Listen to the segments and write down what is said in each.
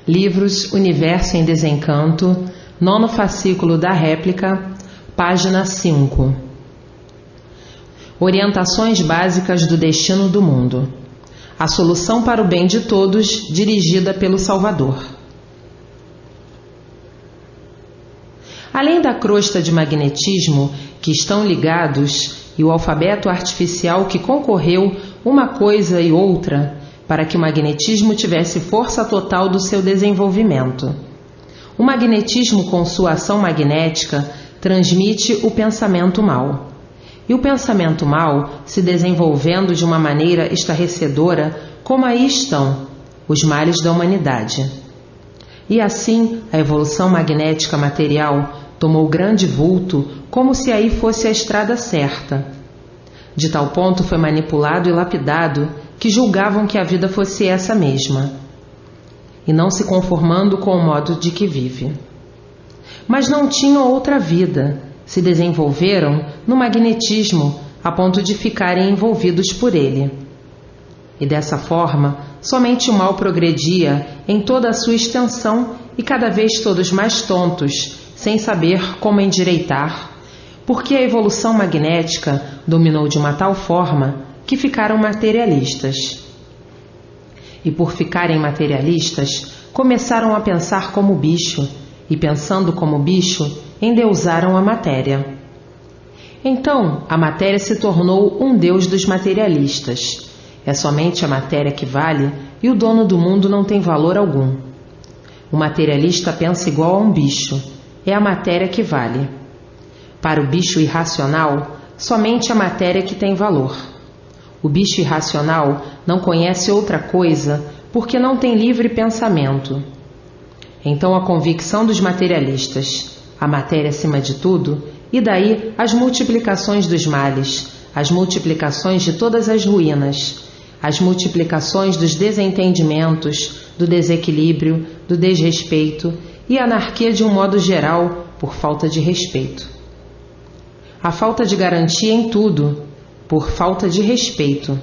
Livros Universo em Desencanto, 9º fascículo da réplica, página 5. Orientações básicas do destino do mundo. A solução para o bem de todos, dirigida pelo Salvador. Além da crosta de magnetismo que estão ligados e o alfabeto artificial que concorreu uma coisa e outra para que o magnetismo tivesse força total do seu desenvolvimento. O magnetismo, com sua ação magnética, transmite o pensamento mau. E o pensamento mau, se desenvolvendo de uma maneira estarrecedora, como aí estão os males da humanidade. E assim, a evolução magnética material tomou grande vulto, como se aí fosse a estrada certa. De tal ponto foi manipulado e lapidado que julgavam que a vida fosse essa mesma, e não se conformando com o modo de que vive. Mas não tinham outra vida, se desenvolveram no magnetismo a ponto de ficarem envolvidos por ele. E dessa forma, somente o mal progredia em toda a sua extensão e cada vez todos mais tontos, sem saber como endireitar, porque a evolução magnética dominou de uma tal forma que ficaram materialistas. E por ficarem materialistas, começaram a pensar como bicho, e pensando como bicho, endeusaram a matéria. Então, a matéria se tornou um deus dos materialistas. É somente a matéria que vale, e o dono do mundo não tem valor algum. O materialista pensa igual a um bicho, é a matéria que vale. Para o bicho irracional, somente a matéria que tem valor. O bicho irracional não conhece outra coisa porque não tem livre pensamento. Então a convicção dos materialistas, a matéria acima de tudo, e daí as multiplicações dos males, as multiplicações de todas as ruínas, as multiplicações dos desentendimentos, do desequilíbrio, do desrespeito e a anarquia de um modo geral por falta de respeito. A falta de garantia em tudo, por falta de respeito.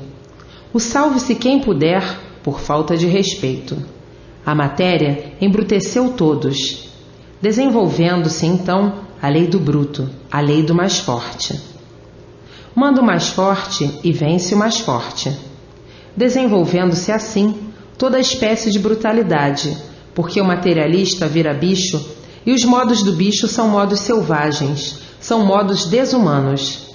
O salve-se quem puder, por falta de respeito. A matéria embruteceu todos, desenvolvendo-se então a lei do bruto, a lei do mais forte. Manda o mais forte e vence o mais forte. Desenvolvendo-se assim toda espécie de brutalidade, porque o materialista vira bicho e os modos do bicho são modos selvagens, são modos desumanos.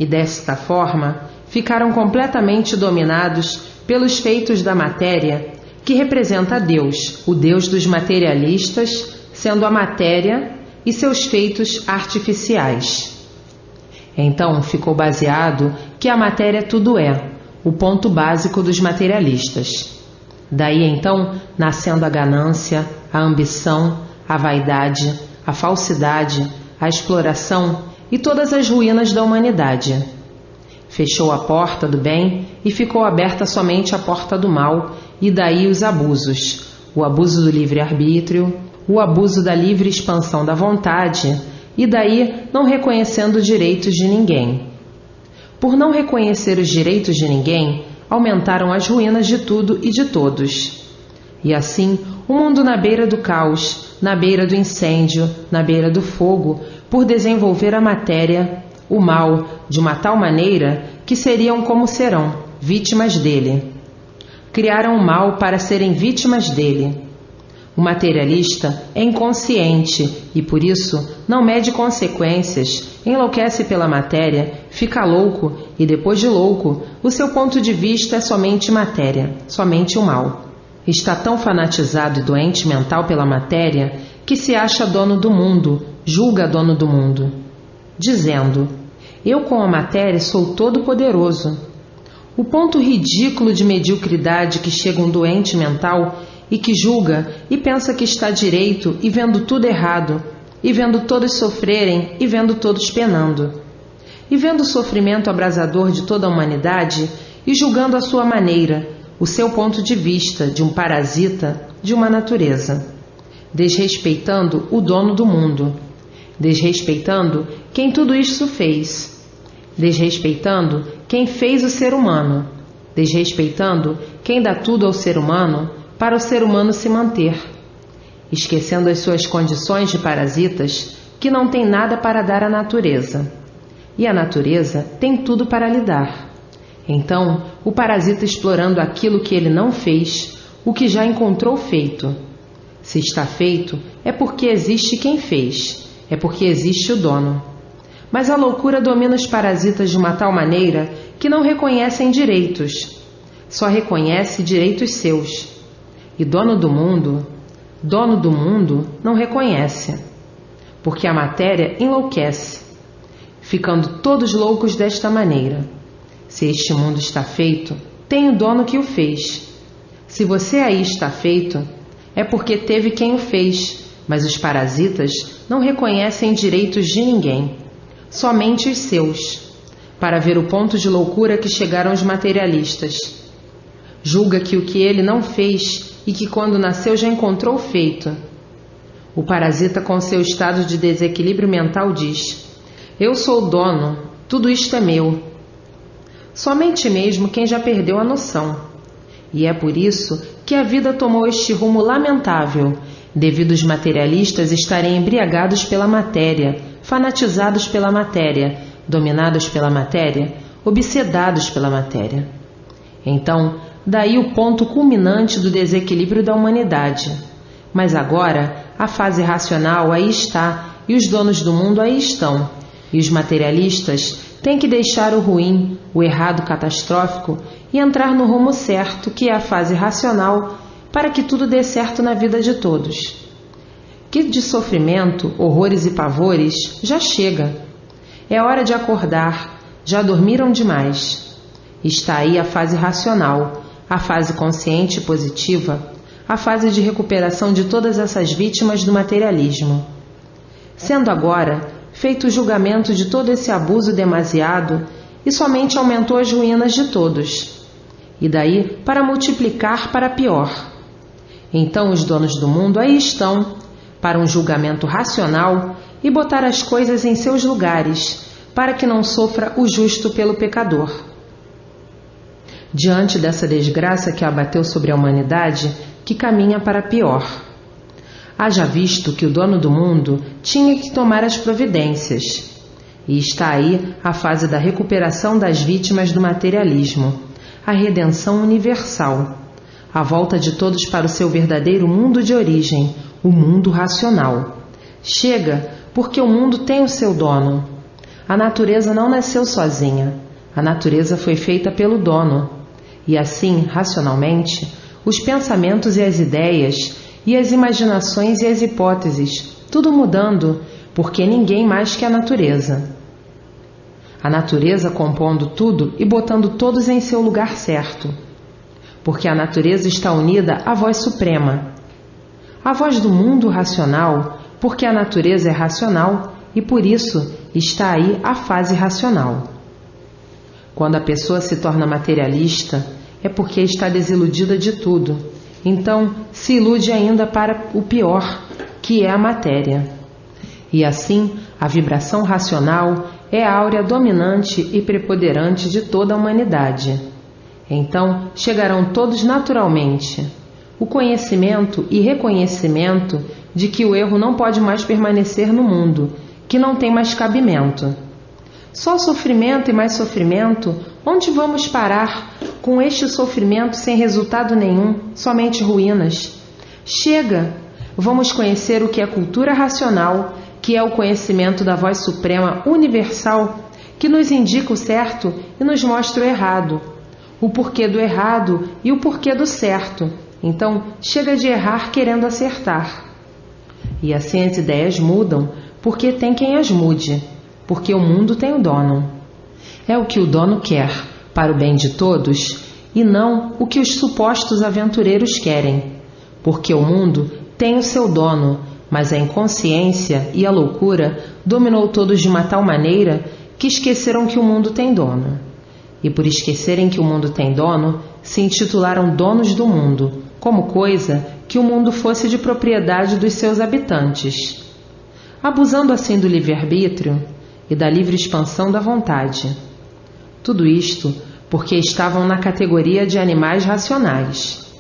E desta forma ficaram completamente dominados pelos feitos da matéria, que representa Deus, o Deus dos materialistas, sendo a matéria e seus feitos artificiais. Então ficou baseado que a matéria tudo é, o ponto básico dos materialistas. Daí então nascendo a ganância, a ambição, a vaidade, a falsidade, a exploração e todas as ruínas da humanidade. Fechou a porta do bem e ficou aberta somente a porta do mal, e daí os abusos, o abuso do livre-arbítrio, o abuso da livre expansão da vontade, e daí não reconhecendo os direitos de ninguém. Por não reconhecer os direitos de ninguém, aumentaram as ruínas de tudo e de todos. E assim, o mundo na beira do caos, na beira do incêndio, na beira do fogo, por desenvolver a matéria, o mal, de uma tal maneira que seriam como serão, vítimas dele. Criaram o mal para serem vítimas dele. O materialista é inconsciente e, por isso, não mede consequências, enlouquece pela matéria, fica louco e, depois de louco, o seu ponto de vista é somente matéria, somente o mal. Está tão fanatizado e doente mental pela matéria que se acha dono do mundo, julga dono do mundo, dizendo: eu com a matéria sou todo poderoso. O ponto ridículo de mediocridade que chega um doente mental e que julga e pensa que está direito e vendo tudo errado, e vendo todos sofrerem e vendo todos penando, e vendo o sofrimento abrasador de toda a humanidade e julgando à sua maneira, o seu ponto de vista de um parasita de uma natureza, desrespeitando o dono do mundo, desrespeitando quem tudo isso fez, desrespeitando quem fez o ser humano, desrespeitando quem dá tudo ao ser humano para o ser humano se manter, esquecendo as suas condições de parasitas que não têm nada para dar à natureza. E a natureza tem tudo para lhe dar. Então, o parasita explorando aquilo que ele não fez, o que já encontrou feito. Se está feito, é porque existe quem fez, é porque existe o dono. Mas a loucura domina os parasitas de uma tal maneira que não reconhecem direitos, só reconhece direitos seus. E dono do mundo não reconhece, porque a matéria enlouquece, ficando todos loucos desta maneira. Se este mundo está feito, tem o dono que o fez. Se você aí está feito, é porque teve quem o fez, mas os parasitas não reconhecem direitos de ninguém, somente os seus, para ver o ponto de loucura que chegaram os materialistas. Julga que o que ele não fez e que quando nasceu já encontrou feito. O parasita, com seu estado de desequilíbrio mental, diz: eu sou o dono, tudo isto é meu. Somente mesmo quem já perdeu a noção. E é por isso que a vida tomou este rumo lamentável, devido os materialistas estarem embriagados pela matéria, fanatizados pela matéria, dominados pela matéria, obsedados pela matéria. Então, daí o ponto culminante do desequilíbrio da humanidade. Mas agora, a fase racional aí está, e os donos do mundo aí estão, e os materialistas têm que deixar o ruim, o errado catastrófico, e entrar no rumo certo, que é a fase racional, para que tudo dê certo na vida de todos. Que de sofrimento, horrores e pavores já chega. É hora de acordar, já dormiram demais. Está aí a fase racional, a fase consciente e positiva, a fase de recuperação de todas essas vítimas do materialismo. Sendo agora feito o julgamento de todo esse abuso demasiado, e somente aumentou as ruínas de todos, e daí para multiplicar para pior. Então os donos do mundo aí estão, para um julgamento racional e botar as coisas em seus lugares, para que não sofra o justo pelo pecador. Diante dessa desgraça que abateu sobre a humanidade, que caminha para pior. Haja visto que o dono do mundo tinha que tomar as providências. E está aí a fase da recuperação das vítimas do materialismo, a redenção universal, a volta de todos para o seu verdadeiro mundo de origem, o mundo racional. Chega, porque o mundo tem o seu dono. A natureza não nasceu sozinha, a natureza foi feita pelo dono. E assim, racionalmente, os pensamentos e as ideias, e as imaginações e as hipóteses, tudo mudando, porque ninguém mais que a natureza. A natureza compondo tudo e botando todos em seu lugar certo, porque a natureza está unida à voz suprema. A voz do mundo racional, porque a natureza é racional e por isso está aí a fase racional. Quando a pessoa se torna materialista, é porque está desiludida de tudo. Então, se ilude ainda para o pior, que é a matéria. E assim, a vibração racional é a áurea dominante e preponderante de toda a humanidade. Então, chegarão todos naturalmente o conhecimento e reconhecimento de que o erro não pode mais permanecer no mundo, que não tem mais cabimento. Só sofrimento e mais sofrimento, onde vamos parar com este sofrimento sem resultado nenhum, somente ruínas? Chega! Vamos conhecer o que é cultura racional, que é o conhecimento da voz suprema universal, que nos indica o certo e nos mostra o errado, o porquê do errado e o porquê do certo. Então, chega de errar querendo acertar. E assim as ideias mudam, porque tem quem as mude, porque o mundo tem o dono. É o que o dono quer, para o bem de todos, e não o que os supostos aventureiros querem, porque o mundo tem o seu dono, mas a inconsciência e a loucura dominou todos de uma tal maneira que esqueceram que o mundo tem dono. E por esquecerem que o mundo tem dono, se intitularam donos do mundo, como coisa que o mundo fosse de propriedade dos seus habitantes, abusando assim do livre-arbítrio e da livre expansão da vontade. Tudo isto porque estavam na categoria de animais racionais.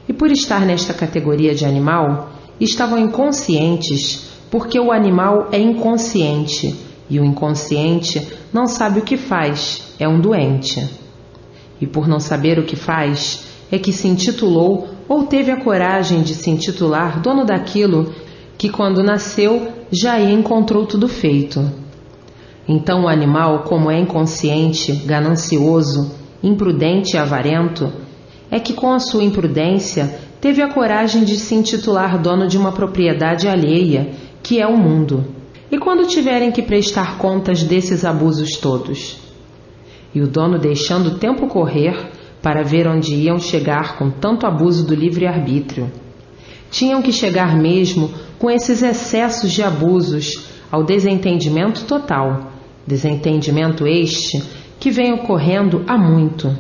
E por estar nesta categoria de animal, estavam inconscientes, porque o animal é inconsciente, e o inconsciente não sabe o que faz, é um doente. E por não saber o que faz, é que se intitulou ou teve a coragem de se intitular dono daquilo que quando nasceu já encontrou tudo feito. Então o animal, como é inconsciente, ganancioso, imprudente e avarento, é que com a sua imprudência teve a coragem de se intitular dono de uma propriedade alheia, que é o mundo. E quando tiverem que prestar contas desses abusos todos? E o dono, deixando o tempo correr para ver onde iam chegar com tanto abuso do livre-arbítrio. Tinham que chegar mesmo com esses excessos de abusos ao desentendimento total, desentendimento este que vem ocorrendo há muito.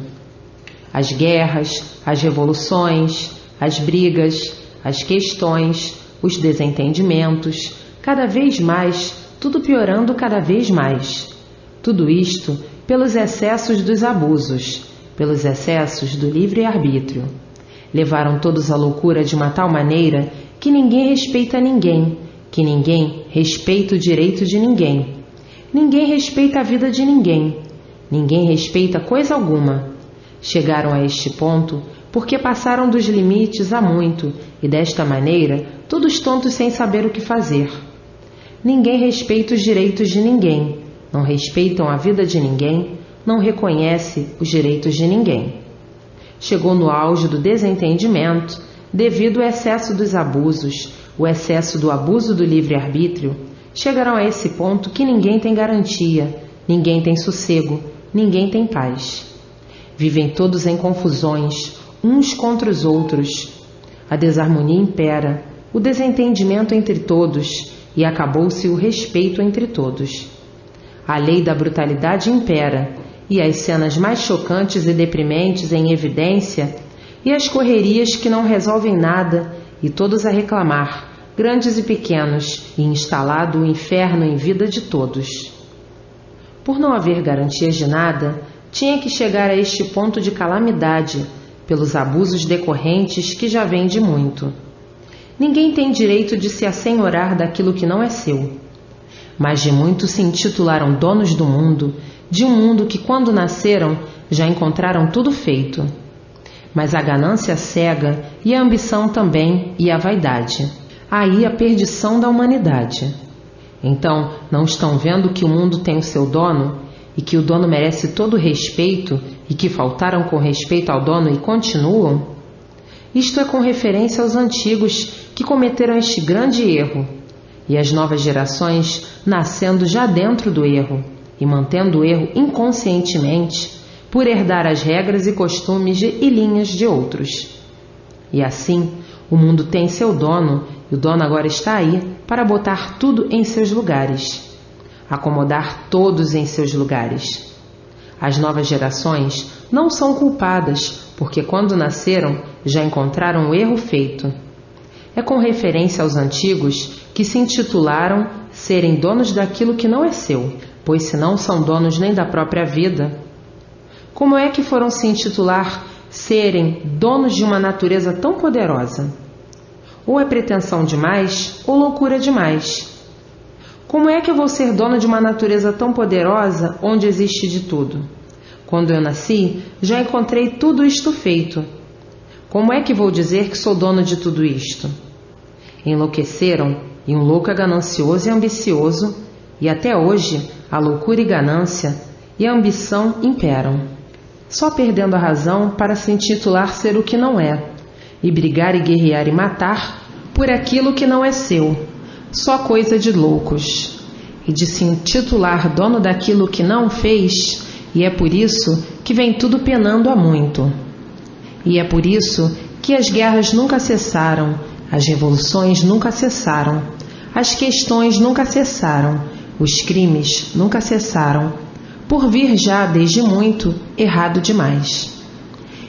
As guerras, as revoluções, as brigas, as questões, os desentendimentos, cada vez mais, tudo piorando cada vez mais. Tudo isto pelos excessos dos abusos, pelos excessos do livre-arbítrio. Levaram todos à loucura de uma tal maneira que ninguém respeita ninguém, que ninguém respeita o direito de ninguém. Ninguém respeita a vida de ninguém. Ninguém respeita coisa alguma. Chegaram a este ponto porque passaram dos limites há muito e desta maneira todos tontos sem saber o que fazer. Ninguém respeita os direitos de ninguém, não respeitam a vida de ninguém, não reconhece os direitos de ninguém. Chegou no auge do desentendimento, devido ao excesso dos abusos, o excesso do abuso do livre-arbítrio, chegaram a esse ponto que ninguém tem garantia, ninguém tem sossego, ninguém tem paz. Vivem todos em confusões, uns contra os outros. A desarmonia impera, o desentendimento entre todos, e acabou-se o respeito entre todos. A lei da brutalidade impera, e as cenas mais chocantes e deprimentes em evidência, e as correrias que não resolvem nada, e todos a reclamar, grandes e pequenos, e instalado o inferno em vida de todos. Por não haver garantias de nada, tinha que chegar a este ponto de calamidade, pelos abusos decorrentes que já vêm de muito. Ninguém tem direito de se assenhorar daquilo que não é seu. Mas de muito se intitularam donos do mundo, de um mundo que quando nasceram já encontraram tudo feito. Mas a ganância cega e a ambição também e a vaidade. Aí a perdição da humanidade. Então, não estão vendo que o mundo tem o seu dono e que o dono merece todo o respeito e que faltaram com respeito ao dono e continuam? Isto é com referência aos antigos que cometeram este grande erro e as novas gerações nascendo já dentro do erro e mantendo o erro inconscientemente por herdar as regras e costumes e linhas de outros. E assim, o mundo tem seu dono e o dono agora está aí para botar tudo em seus lugares, acomodar todos em seus lugares. As novas gerações não são culpadas, porque quando nasceram já encontraram o erro feito. É com referência aos antigos que se intitularam serem donos daquilo que não é seu, pois senão são donos nem da própria vida. Como é que foram se intitular serem donos de uma natureza tão poderosa? Ou é pretensão demais, ou loucura demais. Como é que eu vou ser dono de uma natureza tão poderosa onde existe de tudo? Quando eu nasci, já encontrei tudo isto feito. Como é que vou dizer que sou dono de tudo isto? Enlouqueceram, e um louco é ganancioso e ambicioso, e até hoje a loucura e ganância e a ambição imperam, só perdendo a razão para se intitular ser o que não é, e brigar e guerrear e matar por aquilo que não é seu, só coisa de loucos, e de se intitular dono daquilo que não fez, e é por isso que vem tudo penando há muito. E é por isso que as guerras nunca cessaram, as revoluções nunca cessaram, as questões nunca cessaram, os crimes nunca cessaram, por vir já desde muito errado demais.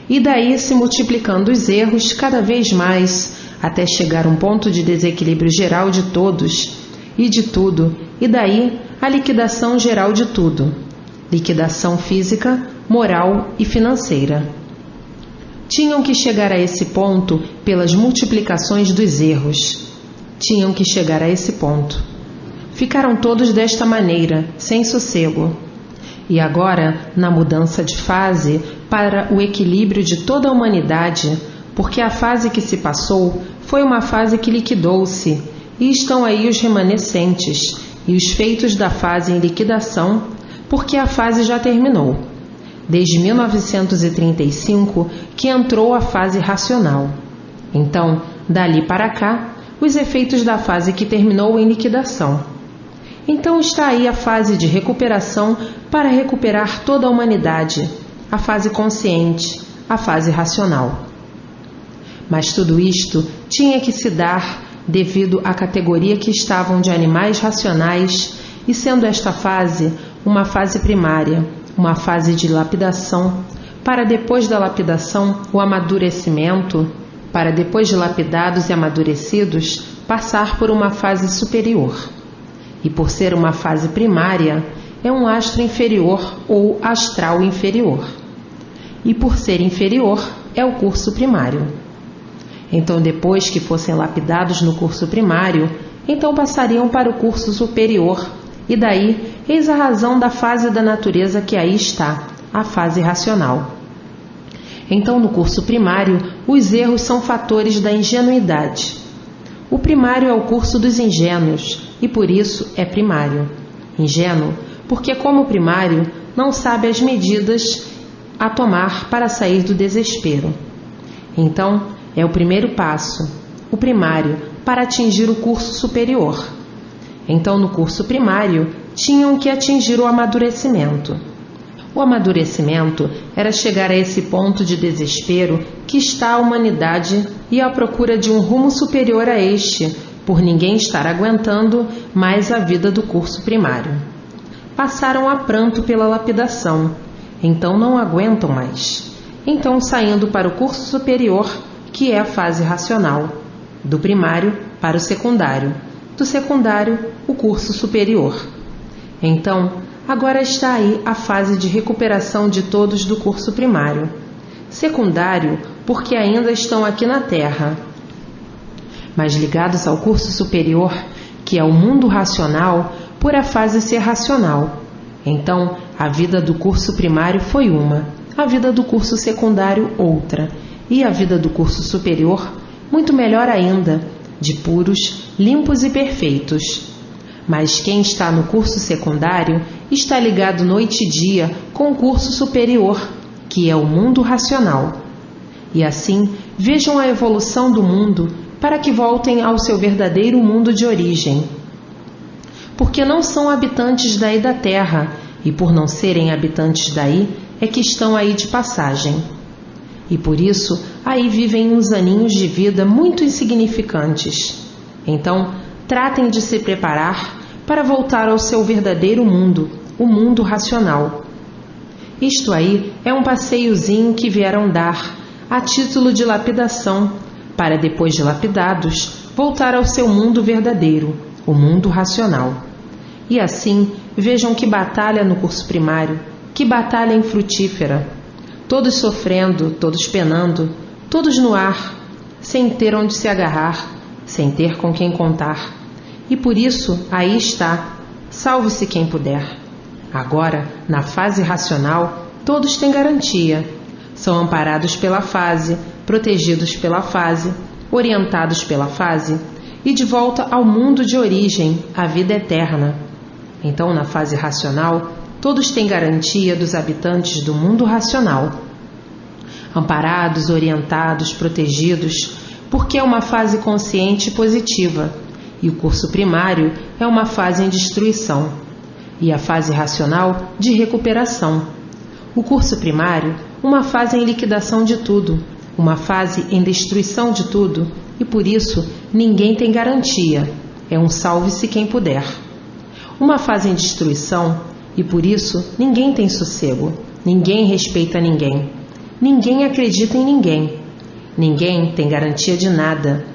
E daí se multiplicando os erros cada vez mais, até chegar a um ponto de desequilíbrio geral de todos e de tudo, e daí a liquidação geral de tudo, liquidação física, moral e financeira. Tinham que chegar a esse ponto pelas multiplicações dos erros. Tinham que chegar a esse ponto. Ficaram todos desta maneira, sem sossego. E agora, na mudança de fase, para o equilíbrio de toda a humanidade, porque a fase que se passou foi uma fase que liquidou-se, e estão aí os remanescentes, e os feitos da fase em liquidação, porque a fase já terminou. Desde 1935 que entrou a fase racional. Então, dali para cá, os efeitos da fase que terminou em liquidação. Então está aí a fase de recuperação para recuperar toda a humanidade, a fase consciente, a fase racional. Mas tudo isto tinha que se dar devido à categoria que estavam de animais racionais, e sendo esta fase uma fase primária, uma fase de lapidação, para depois da lapidação o amadurecimento, para depois de lapidados e amadurecidos passar por uma fase superior. E por ser uma fase primária, é um astro inferior ou astral inferior. E por ser inferior, é o curso primário. Então, depois que fossem lapidados no curso primário, então passariam para o curso superior, e daí, eis a razão da fase da natureza que aí está, a fase racional. Então, no curso primário, os erros são fatores da ingenuidade. O primário é o curso dos ingênuos, e por isso é primário. Ingênuo, porque como primário, não sabe as medidas a tomar para sair do desespero. Então, é o primeiro passo, o primário, para atingir o curso superior. Então, no curso primário, tinham que atingir o amadurecimento. O amadurecimento era chegar a esse ponto de desespero que está a humanidade e à procura de um rumo superior a este, por ninguém estar aguentando mais a vida do curso primário. Passaram a pranto pela lapidação, então não aguentam mais. Então, saindo para o curso superior, que é a fase racional, do primário para o secundário, do secundário, o curso superior. Então, agora está aí a fase de recuperação de todos do curso primário. Secundário, porque ainda estão aqui na Terra, mas ligados ao curso superior, que é o mundo racional, por a fase ser racional. Então, a vida do curso primário foi uma, a vida do curso secundário outra, e a vida do curso superior, muito melhor ainda, de puros, limpos e perfeitos. Mas quem está no curso secundário está ligado noite e dia com o curso superior, que é o mundo racional. E assim, vejam a evolução do mundo para que voltem ao seu verdadeiro mundo de origem. Porque não são habitantes daí da Terra, e por não serem habitantes daí, é que estão aí de passagem. E por isso, aí vivem uns aninhos de vida muito insignificantes. Então, tratem de se preparar para voltar ao seu verdadeiro mundo, o mundo racional. Isto aí é um passeiozinho que vieram dar, a título de lapidação, para depois de lapidados, voltar ao seu mundo verdadeiro, o mundo racional. E assim, vejam que batalha no curso primário, que batalha infrutífera. Todos sofrendo, todos penando, todos no ar, sem ter onde se agarrar, sem ter com quem contar. E por isso, aí está, salve-se quem puder. Agora, na fase racional, todos têm garantia. São amparados pela fase, protegidos pela fase, orientados pela fase, e de volta ao mundo de origem, a vida eterna. Então, na fase racional, todos têm garantia dos habitantes do mundo racional. Amparados, orientados, protegidos, porque é uma fase consciente e positiva, e o curso primário é uma fase em destruição, e a fase racional de recuperação. O curso primário, uma fase em liquidação de tudo, uma fase em destruição de tudo, e por isso ninguém tem garantia, é um salve-se quem puder. Uma fase em destruição, e por isso ninguém tem sossego, ninguém respeita ninguém, ninguém acredita em ninguém, ninguém tem garantia de nada.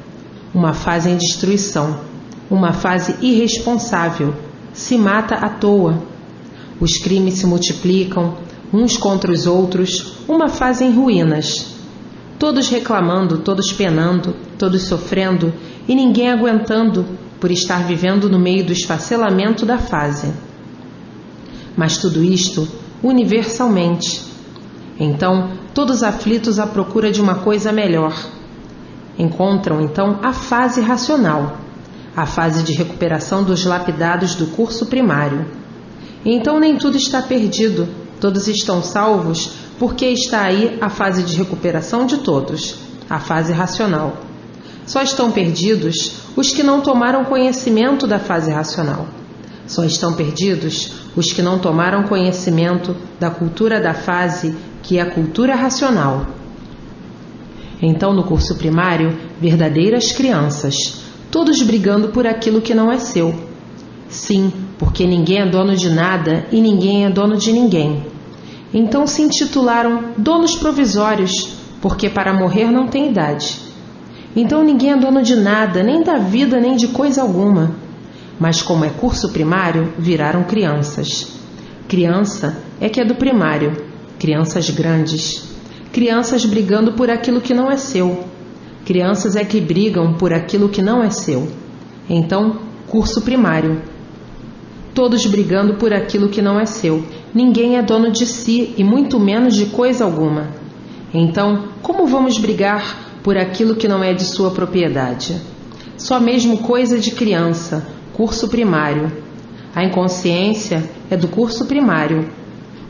Uma fase em destruição, uma fase irresponsável, se mata à toa. Os crimes se multiplicam, uns contra os outros, uma fase em ruínas. todos reclamando, todos penando, todos sofrendo e ninguém aguentando por estar vivendo no meio do esfacelamento da fase. Mas tudo isto universalmente. Então, todos aflitos à procura de uma coisa melhor. Encontram, então, a fase racional, a fase de recuperação dos lapidados do curso primário. Então, nem tudo está perdido, todos estão salvos, porque está aí a fase de recuperação de todos, a fase racional. Só estão perdidos os que não tomaram conhecimento da fase racional. Só estão perdidos os que não tomaram conhecimento da cultura da fase, que é a cultura racional. Então, no curso primário, verdadeiras crianças, todos brigando por aquilo que não é seu. Sim, porque ninguém é dono de nada e ninguém é dono de ninguém. Então se intitularam donos provisórios, porque para morrer não tem idade. Então ninguém é dono de nada, nem da vida, nem de coisa alguma. Mas como é curso primário, viraram crianças. Criança é que é do primário, crianças grandes. Crianças brigando por aquilo que não é seu. Crianças é que brigam por aquilo que não é seu. Então, curso primário. Todos brigando por aquilo que não é seu. Ninguém é dono de si e muito menos de coisa alguma. Então, como vamos brigar por aquilo que não é de sua propriedade? Só mesmo coisa de criança, curso primário. A inconsciência é do curso primário.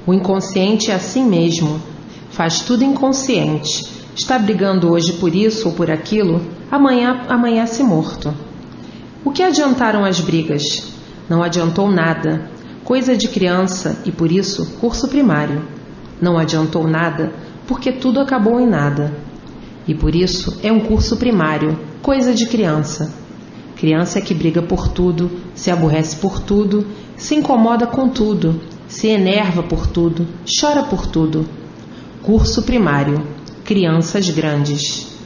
O inconsciente é assim mesmo. Faz tudo inconsciente. Está brigando hoje por isso ou por aquilo, amanhã-se morto. O que adiantaram as brigas? Não adiantou nada. Coisa de criança e, por isso, curso primário. Não adiantou nada, porque tudo acabou em nada. E, por isso, é um curso primário, coisa de criança. Criança é que briga por tudo, se aborrece por tudo, se incomoda com tudo, se enerva por tudo, chora por tudo. Curso primário, crianças grandes.